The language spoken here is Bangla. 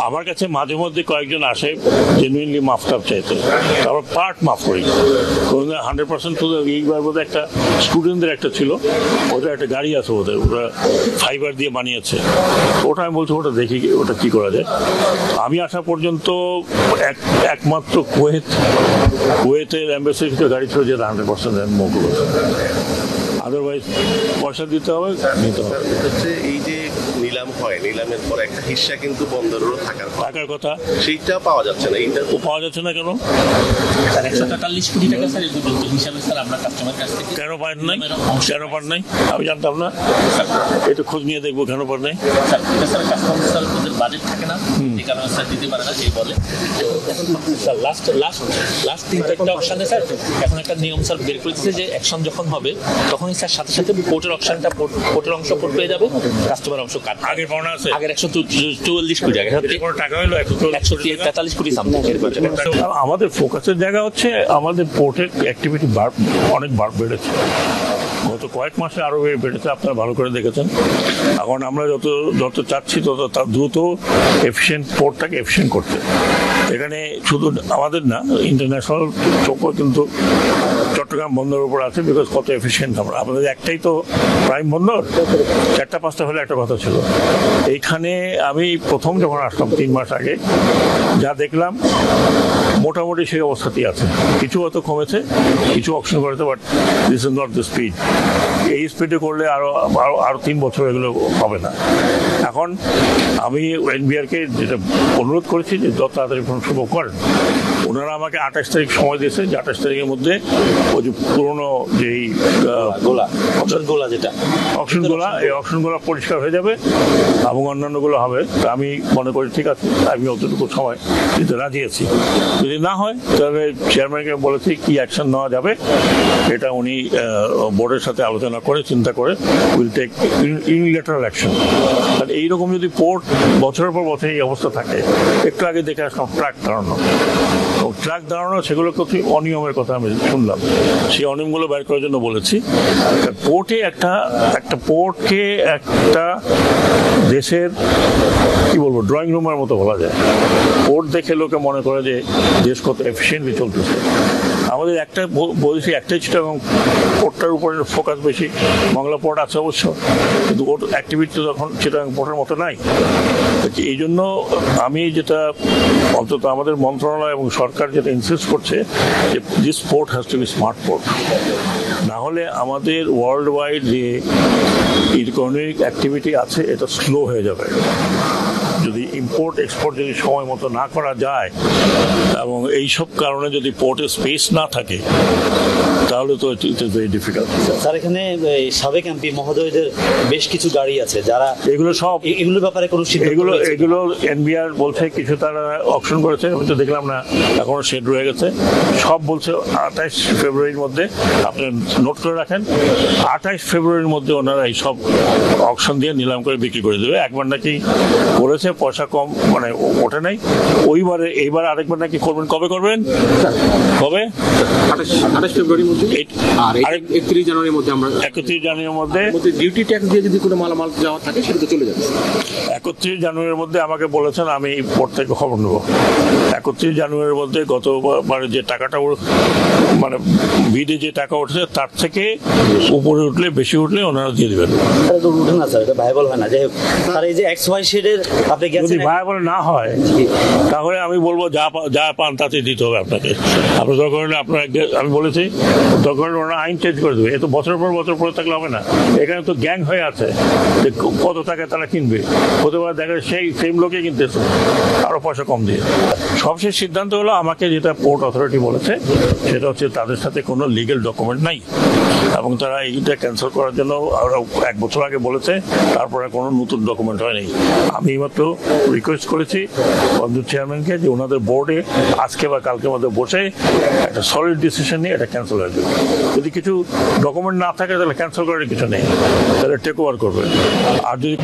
আমার কাছে মাঝে মধ্যে কয়েকজন আসে জেনুইনলি মাফ টাফ চাইতে, তারপর পার্ট মাফ করি। 100% তো এইবার বোধহয় একটা স্টুডেন্টদের একটা ছিল, ওটা একটা গাড়ি আছে ওদের, ওরা ফাইবার দিয়ে বানিয়েছে, ওটা আমি বলছি ওটা দেখি ওটা কি করা যায়। আমি আসা পর্যন্ত একমাত্র কুয়েতের অ্যাম্বাসির গাড়ি ছিল যেটা 100% মুভ করেছে, আদারওয়াইজ পয়সা দিতে হবে, নিতে হবে। এই যে নিলাম হয়, নিলামের পর একটা হিস্সা কিন্তু বন্দরেরও থাকার কথা, সেইটা পাওয়া যাচ্ছে না। এইটা পাওয়া যাচ্ছে না কেন? স্যার 143 কোটি টাকা স্যার এই দুটো হিসাবে স্যার আমরা কাস্টমার কাছ থেকে কেন পান নাই? কেন পান নাই আমি জানতাম না, এটা খোঁজ নিয়ে দেখবো কেন পান নাই। স্যার এটা স্যার কাস্টমার স্যার ওদের বাজেট থাকে না, এই কারণে স্যার দিতে পারে না সেই বলে। স্যার লাস্ট 3-4টা অপশানে স্যার এখন একটা নিয়ম স্যার বের করে দিচ্ছে যে অ্যাকশন যখন হবে তখনই স্যার সাথে সাথে পোর্টের অপশনটা পোর্টের অংশ পোর্ট পেয়ে যাবে, কাস্টমার অংশ কাট। আগের পাওনা আছে, আগের 144 কোটি টাকা, কোনো টাকা হলো 143 কোটি সামথিং। আমাদের ফোকাসের জায়গা হচ্ছে আমাদের পোর্টের অ্যাক্টিভিটি অনেক বেড়েছে, গত কয়েক মাসে আরো বেড়েছে, আপনারা ভালো করে দেখেছেন। এখন আমরা যত চাচ্ছি তত তার দ্রুত এফিসিয়েন্ট পোর্টটাকে এফিসিয়েন্ট করতে। এখানে শুধু আমাদের না, ইন্টারন্যাশনাল চোখও কিন্তু চট্টগ্রাম বন্দরের উপর আছে, বিকজ কত এফিসিয়েন্ট আমরা। আমাদের একটাই তো প্রাইম বন্দর, 4টা-5টা হলে একটা কথা ছিল। এইখানে আমি প্রথম যখন আসলাম 3 মাস আগে যা দেখলাম মোটামুটি সেই অবস্থাতেই আছে, কিছু হয়তো কমেছে, কিছু অপশন করেছে, but this is not the speed. এই স্পিডে করলে আরো 3 বছর এগুলো হবে না। এখন আমি এনবিআরকে যেটা অনুরোধ করেছি যে যত তাড়াতাড়ি শুভ করেন। ওনারা আমাকে 28 তারিখ সময় দিয়েছে, যে 28 তারিখের মধ্যে ওই যে পুরোনো যেই অপশনগুলা এই অপশনগুলো পরিষ্কার হয়ে যাবে এবং অন্যান্যগুলো হবে। তা আমি মনে করি ঠিক আছে, আমি অতটুকু সময় দিতে রাজি আছি। যদি না হয় তাহলে চেয়ারম্যানকে বলেছি কি অ্যাকশন নেওয়া যাবে, এটা উনি বোর্ডের সাথে আলোচনা করে চিন্তা করে উইল টেক ইউনিল্যাটারাল অ্যাকশন। আর এইরকম যদি পোর্ট বছরের পর বছর এই অবস্থা থাকে, একটু আগে দেখে আসলাম ট্রাক দাঁড়ানো সেগুলো কত অনিয়মের কথা আমি শুনলাম, সেই অনিয়মগুলো বের করার জন্য বলেছি। পোর্টে একটা পোর্টকে একটা দেশের কি বলবো ড্রয়িং রুমের মতো বলা যায়। পোর্ট দেখে লোকে মনে করে যে দেশ কত এফিসিয়েন্টলি চলতেছে। আমাদের বলছি একটাই চিটাগাং পোর্টটার উপরে ফোকাস বেশি। বাংলা পোর্ট আছে অবশ্য, কিন্তু ওর অ্যাক্টিভিটি তখন চিটাগাং পোর্টের মতো নাই। এই জন্য আমি যেটা অন্তত আমাদের মন্ত্রণালয় এবং সরকার যেটা ইনসিস্ট করছে যে this port has to be smart port, না হলে আমাদের ওয়ার্ল্ড ওয়াইড যে ইকোনমিক অ্যাক্টিভিটি আছে এটা স্লো হয়ে যাবে। যদি ইম্পোর্ট এক্সপোর্ট যদি সময় মতো না করা যায় এবং এইসব কারণে যদি পোর্টে স্পেস না থাকে তাহলে তো it is very difficult. Sir এখানে সাবেক এমপি মহোদয়দের বেশ কিছু গাড়ি আছে, যারা এগুলোর ব্যাপারে কোনো এগুলো এনবিআর বলছে কিছু তারা অপশন করেছে, আমি তো দেখলাম না, এখনো শেড রয়ে গেছে। সব বলছে 28 ফেব্রুয়ারির মধ্যে, আপনি নোট করে রাখেন, 28 ফেব্রুয়ারির মধ্যে ওনারা এই সব অকশন দিয়ে নিলাম করে বিক্রি করে দেবে। একবার নাকি করেছে, পয়সা কম মানে ওঠে নাই, এইবার আরেকবার নাকি করবেন। কবে করবেন? কবে? 28 ফেব্রুয়ারির মধ্যে, আর 31 জানুয়ারির মধ্যে। আমরা 31 জানুয়ারির মধ্যে ডিউটি ট্যাক্স দিয়ে যদি কোনো মালামাল যাওয়া থাকে সেটা তো চলে যাবে। 31 জানুয়ারির মধ্যে আমাকে বলেছেন, আমি পোর্ট থেকে খবর নেব। 31 জানুয়ারির মধ্যে গতবার যে টাকাটা মানে বিডে যে টাকা উঠেছে তার থেকে উপরে উঠলে বেশি উঠলে ওনারা দিয়ে দেবেন। উঠে না স্যার, এটা ভাইবল হয় না। যাই হোক স্যার, এই যে XY শেডের আপনি যদি ভাইবল না হয় তাহলে আমি বলবো যা পান তাতে দিতে হবে আপনাকে। আপনি দরকার হলে আমি বলেছি দরকার হলে ওনারা আইন চেঞ্জ করে দেবে। এ তো বছরের পর বছর পরে থাকলে হবে না। এখানে তো গ্যাং হয়ে আছে যে কত টাকায় তারা কিনবে, হতে পারে দেখা সেই সেম লোকে কিনতেছে আরো পয়সা কম দিয়ে। সবশেষ সিদ্ধান্ত হলো আমাকে যেটা পোর্ট অথরিটি বলেছে সেটা হচ্ছে তাদের সাথে কোনো লিগ্যাল ডকুমেন্ট নাই এবং তারা এইটা ক্যান্সেল করার জন্য আরো 1 বছর আগে বলেছে, তারপরে কোনো নতুন ডকুমেন্ট হয়নি। আমি মাত্র রিকোয়েস্ট করেছি বন্দর চেয়ারম্যানকে যে ওনাদের বোর্ডে আজকে বা কালকের মধ্যে বসে একটা সলিড ডিসিশন নিয়ে এটা ক্যান্সেল হয়ে যাবে। যদি কিছু ডকুমেন্ট না থাকে তাহলে ক্যান্সেল করার কিছু নেই, তাহলে টেক ওভার করবে। আর যদি